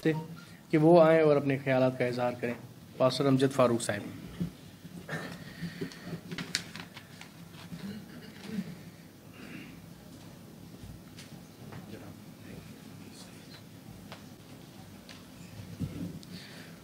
سے کہ وہ آئیں اور اپنے خیالات کا اظہار کریں. پاسٹر امجد فاروق صاحب.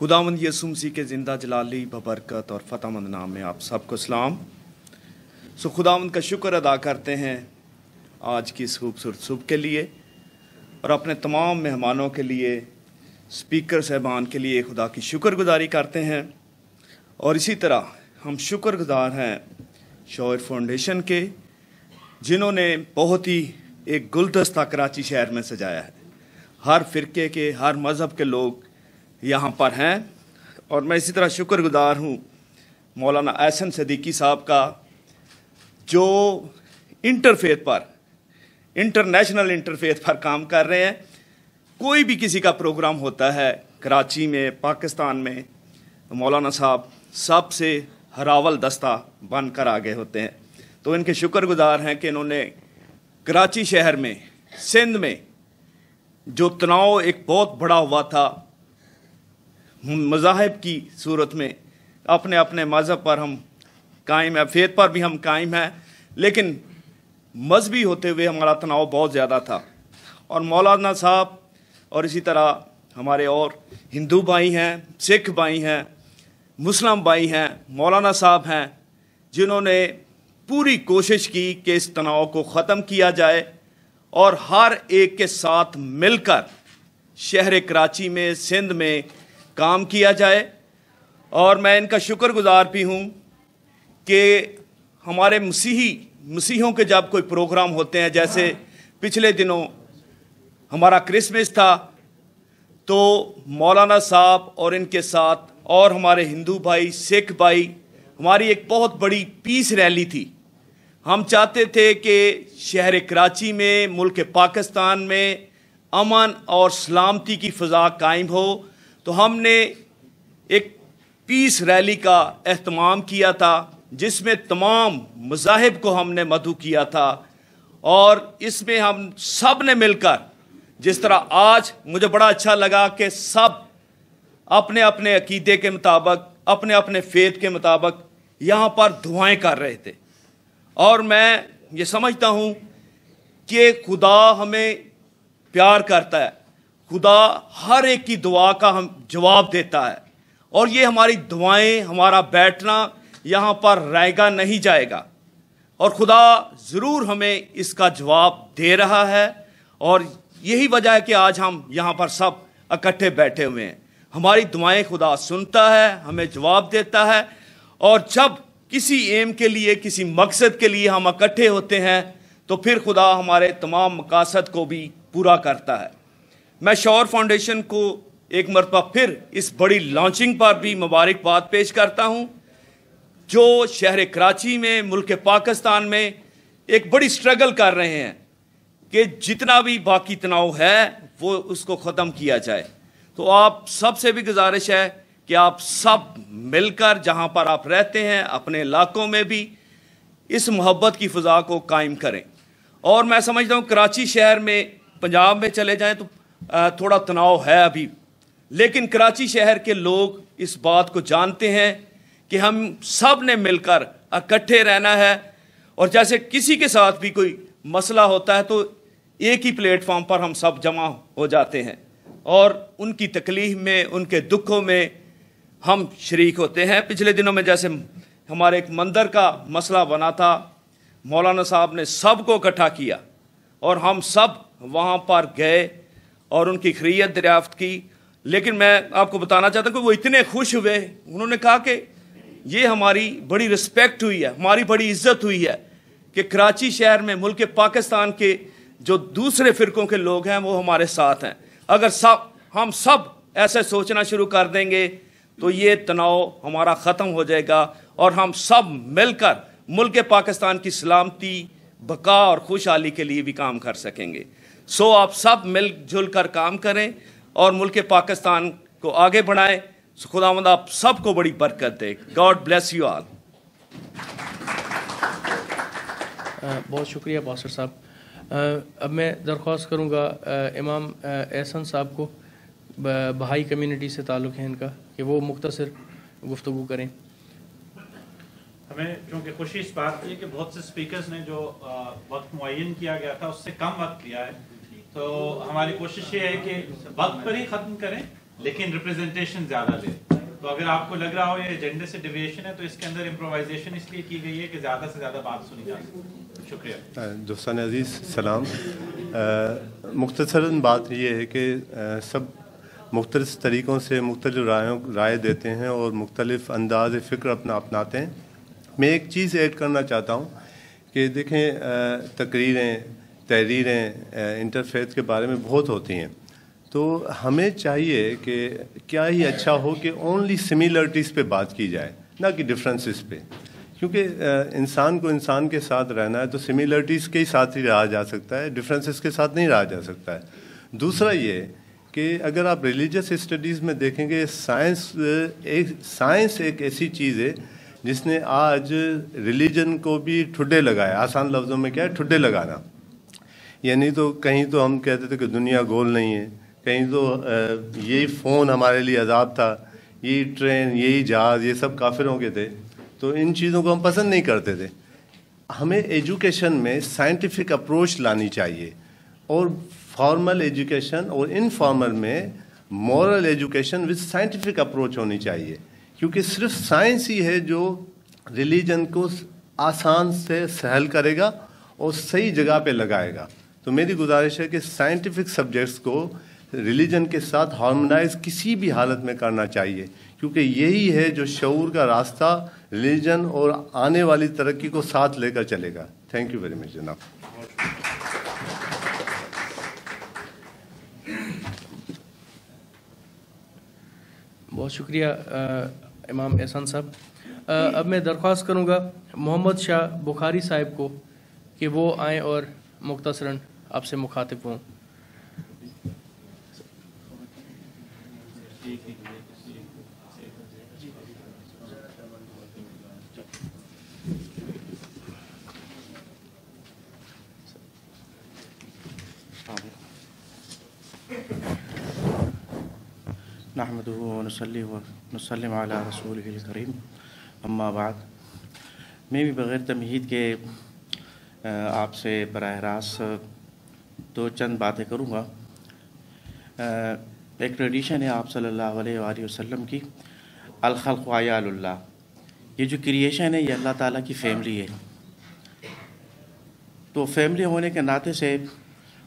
خداوند یسوع مسیح کے زندہ جلالی ببرکت اور فتح مند نام میں آپ سب کو سلام. خداوند کا شکر ادا کرتے ہیں آج کی اس خوبصورت صبح کے لیے اور اپنے تمام مہمانوں کے لیے، اسپیکر صاحبان کے لیے خدا کی شکر گزاری کرتے ہیں. اور اسی طرح ہم شکر گزار ہیں شوئر فاؤنڈیشن کے، جنہوں نے بہت ہی ایک گلدستہ کراچی شہر میں سجایا ہے. ہر فرقے کے، ہر مذہب کے لوگ یہاں پر ہیں. اور میں اسی طرح شکر گزار ہوں مولانا احسن صدیقی صاحب کا، جو انٹرفیتھ پر، انٹرنیشنل انٹرفیتھ پر کام کر رہے ہیں. کوئی بھی کسی کا پروگرام ہوتا ہے کراچی میں، پاکستان میں، مولانا صاحب سب سے ہراول دستہ بن کر آگے ہوتے ہیں. تو ان کے شکر گزار ہیں کہ انہوں نے کراچی شہر میں، سندھ میں جو تناؤ ایک بہت بڑا ہوا تھا مذاہب کی صورت میں، اپنے اپنے مذہب پر ہم قائم ہیں، فیت پر بھی ہم قائم ہیں، لیکن مذہبی ہوتے ہوئے ہمارا تناؤ بہت زیادہ تھا. اور مولانا صاحب اور اسی طرح ہمارے اور ہندو بھائی ہیں، سکھ بھائی ہیں، مسلم بھائی ہیں، مولانا صاحب ہیں، جنہوں نے پوری کوشش کی کہ اس تناؤ کو ختم کیا جائے اور ہر ایک کے ساتھ مل کر شہر کراچی میں، سندھ میں کام کیا جائے. اور میں ان کا شکر گزار بھی ہوں کہ ہمارے مسیحیوں کے جب کوئی پروگرام ہوتے ہیں، جیسے پچھلے دنوں ہمارا کرسمس تھا، تو مولانا صاحب اور ان کے ساتھ اور ہمارے ہندو بھائی، سکھ بھائی، ہماری ایک بہت بڑی پیس ریلی تھی. ہم چاہتے تھے کہ شہر کراچی میں، ملک پاکستان میں امن اور سلامتی کی فضا قائم ہو. تو ہم نے ایک پیس ریلی کا اہتمام کیا تھا، جس میں تمام مذاہب کو ہم نے مدعو کیا تھا. اور اس میں ہم سب نے مل کر، جس طرح آج مجھے بڑا اچھا لگا کہ سب اپنے اپنے عقیدے کے مطابق، اپنے اپنے فیت کے مطابق یہاں پر دعائیں کر رہے تھے. اور میں یہ سمجھتا ہوں کہ خدا ہمیں پیار کرتا ہے، خدا ہر ایک کی دعا کا ہم جواب دیتا ہے. اور یہ ہماری دعائیں، ہمارا بیٹھنا یہاں پر رائے گا نہیں جائے گا، اور خدا ضرور ہمیں اس کا جواب دے رہا ہے. اور یہی وجہ ہے کہ آج ہم یہاں پر سب اکٹھے بیٹھے ہوئے ہیں. ہماری دعائیں خدا سنتا ہے، ہمیں جواب دیتا ہے. اور جب کسی ایم کے لیے، کسی مقصد کے لیے ہم اکٹھے ہوتے ہیں، تو پھر خدا ہمارے تمام مقاصد کو بھی پورا کرتا ہے. میں شوئر فاؤنڈیشن کو ایک مرتبہ پھر اس بڑی لانچنگ پر بھی مبارکباد پیش کرتا ہوں، جو شہر کراچی میں، ملک پاکستان میں ایک بڑی سٹرگل کر رہے ہیں کہ جتنا بھی باقی تناؤ ہے وہ اس کو ختم کیا جائے. تو آپ سب سے بھی گزارش ہے کہ آپ سب مل کر جہاں پر آپ رہتے ہیں، اپنے علاقوں میں بھی اس محبت کی فضا کو قائم کریں. اور میں سمجھتا ہوں کراچی شہر میں، پنجاب میں چلے جائیں تو تھوڑا تناؤ ہے ابھی، لیکن کراچی شہر کے لوگ اس بات کو جانتے ہیں کہ ہم سب نے مل کر اکٹھے رہنا ہے. اور جیسے کسی کے ساتھ بھی کوئی مسئلہ ہوتا ہے تو ایک ہی پلیٹ فارم پر ہم سب جمع ہو جاتے ہیں، اور ان کی تکلیف میں، ان کے دکھوں میں ہم شریک ہوتے ہیں. پچھلے دنوں میں جیسے ہمارے ایک مندر کا مسئلہ بنا تھا، مولانا صاحب نے سب کو اکٹھا کیا اور ہم سب وہاں پر گئے اور ان کی خیریت دریافت کی. لیکن میں آپ کو بتانا چاہتا ہوں کہ وہ اتنے خوش ہوئے، انہوں نے کہا کہ یہ ہماری بڑی رسپیکٹ ہوئی ہے، ہماری بڑی عزت ہوئی ہے کہ کراچی شہر میں، ملک پاکستان کے جو دوسرے فرقوں کے لوگ ہیں وہ ہمارے ساتھ ہیں. اگر ہم سب ایسے سوچنا شروع کر دیں گے تو یہ تناؤ ہمارا ختم ہو جائے گا، اور ہم سب مل کر ملک پاکستان کی سلامتی، بقا اور خوشحالی کے لیے بھی کام کر سکیں گے. آپ سب مل جل کر کام کریں اور ملک پاکستان کو آگے بڑھائیں. خداوند آپ سب کو بڑی برکت دے. God bless you all. بہت شکریہ پاسٹر صاحب. اب میں درخواست کروں گا امام احسن صاحب کو بہائی کمیونٹی سے تعلق ہے ان کا کہ وہ مختصر گفتگو کریں. ہمیں چونکہ خوشی اس بات کی کہ بہت سے اسپیکرز نے جو وقت معین کیا گیا تھا اس سے کم وقت لیا ہے، تو ہماری کوشش یہ ہے کہ وقت پر ہی ختم کریں لیکن ریپرزنٹیشن زیادہ دیں. تو اگر آپ کو لگ رہا ہو یہ ایجنڈے سے ڈیویشن ہے تو اس کے اندر امپرووائزیشن اس لیے کی گئی ہے کہ زیادہ سے زیادہ بات سنی جا سکے. شکریہ. دوستان عزیز سلام. مختصراً بات یہ ہے کہ سب مختلف طریقوں سے مختلف رائے دیتے ہیں اور مختلف انداز فکر اپناتے ہیں. میں ایک چیز ایڈ کرنا چاہتا ہوں کہ دیکھیں تقریریں تحریریں انٹرفیتھ کے بارے میں بہت ہوتی ہیں، تو ہمیں چاہیے کہ کیا ہی اچھا ہو کہ اونلی سملرٹیز پہ بات کی جائے نہ کہ ڈفرینسز پہ، کیونکہ انسان کو انسان کے ساتھ رہنا ہے تو سملرٹیز کے ہی ساتھ ہی رہا جا سکتا ہے، ڈفرینسز کے ساتھ نہیں رہا جا سکتا ہے. دوسرا یہ کہ اگر آپ ریلیجس اسٹڈیز میں دیکھیں گے سائنس ایک ایسی چیز ہے جس نے آج ریلیجن کو بھی ٹھڈے لگایا. آسان لفظوں میں کیا ہے ٹھڈے لگانا، یعنی تو کہیں تو ہم کہتے تھے کہ دنیا گول نہیں ہے، کہیں تو یہی فون ہمارے لیے عذاب تھا، یہی ٹرین یہی جہاز یہ سب کافروں کے تھے، تو ان چیزوں کو ہم پسند نہیں کرتے تھے. ہمیں ایجوکیشن میں سائنٹیفک اپروچ لانی چاہیے، اور فارمل ایجوکیشن اور انفارمل میں moral education with scientific approach ہونی چاہیے، کیونکہ صرف سائنس ہی ہے جو ریلیجن کو آسان سے سہل کرے گا اور صحیح جگہ پہ لگائے گا. تو میری گزارش ہے کہ سائنٹیفک سبجیکٹس کو ریلیجن کے ساتھ ہارمونائز کسی بھی حالت میں کرنا چاہیے، کیونکہ یہی ہے جو شعور کا راستہ ریلیجن اور آنے والی ترقی کو ساتھ لے کر چلے گا. تھینک یو ویری مچ جناب. بہت شکریہ امام احسان صاحب. اب میں درخواست کروں گا محمد شاہ بخاری صاحب کو کہ وہ آئیں اور مختصراً آپ سے مخاطب ہوں. نحمده ونصلي ونسلم على رسوله الكريم اما بعد. میں بھی بغیر تمہید کے آپ سے براہ راست دو چند باتیں کروں گا. ایک ٹریڈیشن ہے آپ صلی اللہ علیہ وآلہ وسلم کی، الخلق عیال اللہ. یہ جو کریشن ہے یہ اللہ تعالیٰ کی فیملی ہے، تو فیملی ہونے کے ناطے سے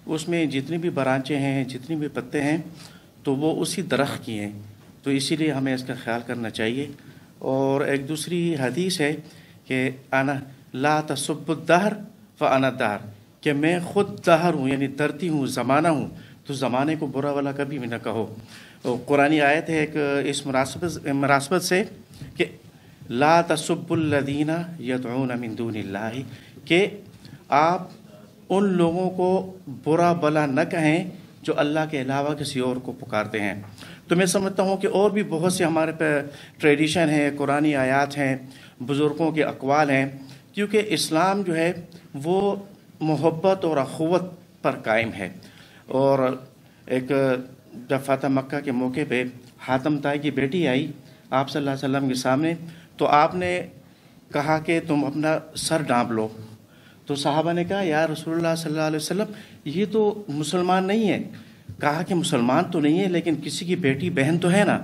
اس میں جتنی بھی برانچیں ہیں جتنی بھی پتے ہیں تو وہ اسی درخت کی ہیں، تو اسی لیے ہمیں اس کا خیال کرنا چاہیے. اور ایک دوسری حدیث ہے کہ انا لا تسب الدہر فانا الدہر، کہ میں خود دہر ہوں یعنی دھرتی ہوں، زمانہ ہوں، تو زمانے کو برا والا کبھی بھی نہ کہو. قرآنی آیت ہے ایک اس مناسبت سے کہ لا تسب الذین یدعون من دون اللہ، کہ آپ ان لوگوں کو برا بلا نہ کہیں جو اللہ کے علاوہ کسی اور کو پکارتے ہیں. تو میں سمجھتا ہوں کہ اور بھی بہت سے ہمارے پہ ٹریڈیشن ہیں، قرآنی آیات ہیں، بزرگوں کے اقوال ہیں، کیونکہ اسلام جو ہے وہ محبت اور اخوت پر قائم ہے. اور ایک جب فتح مکہ کے موقع پہ حاتم طائی کی بیٹی آئی آپ صلی اللہ علیہ وسلم کے سامنے، تو آپ نے کہا کہ تم اپنا سر ڈھانپ لو. تو صحابہ نے کہا یا رسول اللہ صلی اللہ علیہ وسلم یہ تو مسلمان نہیں ہے. کہا کہ مسلمان تو نہیں ہے لیکن کسی کی بیٹی بہن تو ہے نا.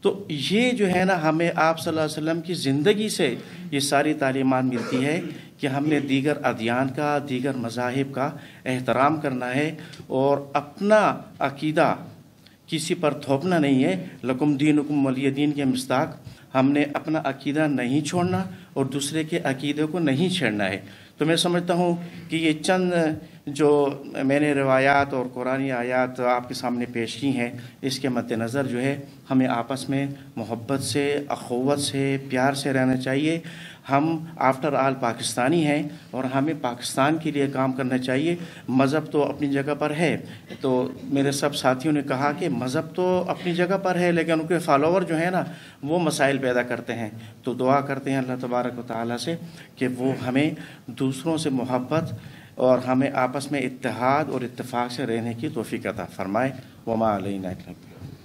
تو یہ جو ہے نا ہمیں آپ صلی اللہ علیہ وسلم کی زندگی سے یہ ساری تعلیمات ملتی ہے کہ ہم نے دیگر ادیان کا، دیگر مذاہب کا احترام کرنا ہے اور اپنا عقیدہ کسی پر تھوپنا نہیں ہے. لکم دینکم ولی دین کے مصداق ہم نے اپنا عقیدہ نہیں چھوڑنا اور دوسرے کے عقیدے کو نہیں چھیڑنا ہے. تو میں سمجھتا ہوں کہ یہ چند جو میں نے روایات اور قرآنی آیات آپ کے سامنے پیش کی ہیں، اس کے مد نظر جو ہے ہمیں آپس میں محبت سے، اخوت سے، پیار سے رہنا چاہیے. ہم آفٹر آل پاکستانی ہیں اور ہمیں پاکستان کے لیے کام کرنا چاہیے. مذہب تو اپنی جگہ پر ہے، تو میرے سب ساتھیوں نے کہا کہ مذہب تو اپنی جگہ پر ہے لیکن ان کے فالوور جو ہیں نا وہ مسائل پیدا کرتے ہیں. تو دعا کرتے ہیں اللہ تبارک و تعالیٰ سے کہ وہ ہمیں دوسروں سے محبت اور ہمیں آپس میں اتحاد اور اتفاق سے رہنے کی توفیق عطا فرمائے. وما علینا الا البلاغ.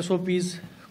SOPs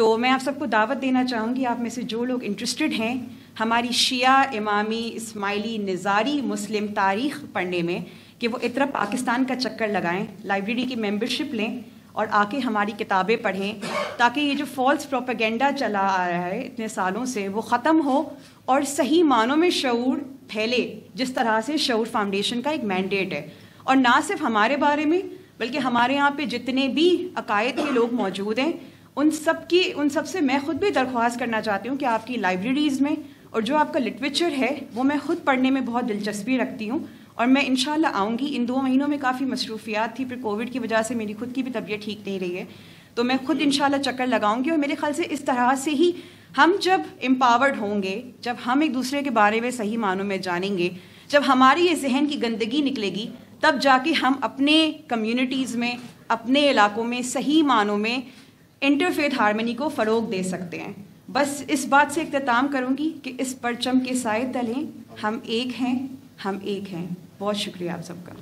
تو میں آپ سب کو دعوت دینا چاہوں گی, آپ میں سے جو لوگ انٹرسٹڈ ہیں ہماری شیعہ امامی اسماعیلی نظاری مسلم تاریخ پڑھنے میں, کہ وہ اترا پاکستان کا چکر لگائیں, لائبریری کی ممبرشپ لیں اور آ کے ہماری کتابیں پڑھیں, تاکہ یہ جو فالس پروپیگنڈا چلا آ رہا ہے اتنے سالوں سے وہ ختم ہو اور صحیح معنوں میں شعور پھیلے, جس طرح سے شعور فاؤنڈیشن کا ایک مینڈیٹ ہے. اور نہ صرف ہمارے بارے میں بلکہ ہمارے یہاں پہ جتنے بھی عقائد کے لوگ موجود ہیں ان سب سے میں خود بھی درخواست کرنا چاہتی ہوں کہ آپ کی لائبریریز میں اور جو آپ کا لٹریچر ہے وہ میں خود پڑھنے میں بہت دلچسپی رکھتی ہوں, اور میں انشاءاللہ آؤں گی. ان 2 مہینوں میں کافی مصروفیات تھی, پھر کووڈ کی وجہ سے میری خود کی بھی طبیعت ٹھیک نہیں رہی ہے, تو میں خود انشاءاللہ چکر لگاؤں گی. اور میرے خیال سے اس طرح سے ہی ہم جب امپاورڈ ہوں گے, جب ہم ایک دوسرے کے بارے میں صحیح معنوں میں جانیں گے, جب ہماری یہ ذہن کی گندگی نکلے گی, تب جا کے ہم اپنے کمیونٹیز میں اپنے علاقوں میں صحیح معنوں میں انٹرفیتھ ہارمنی کو فروغ دے سکتے ہیں. بس اس بات سے اختتام کروں گی کہ اس پرچم کے سائے تلے ہم ایک ہیں, ہم ایک ہیں. بہت شکریہ آپ سب کا.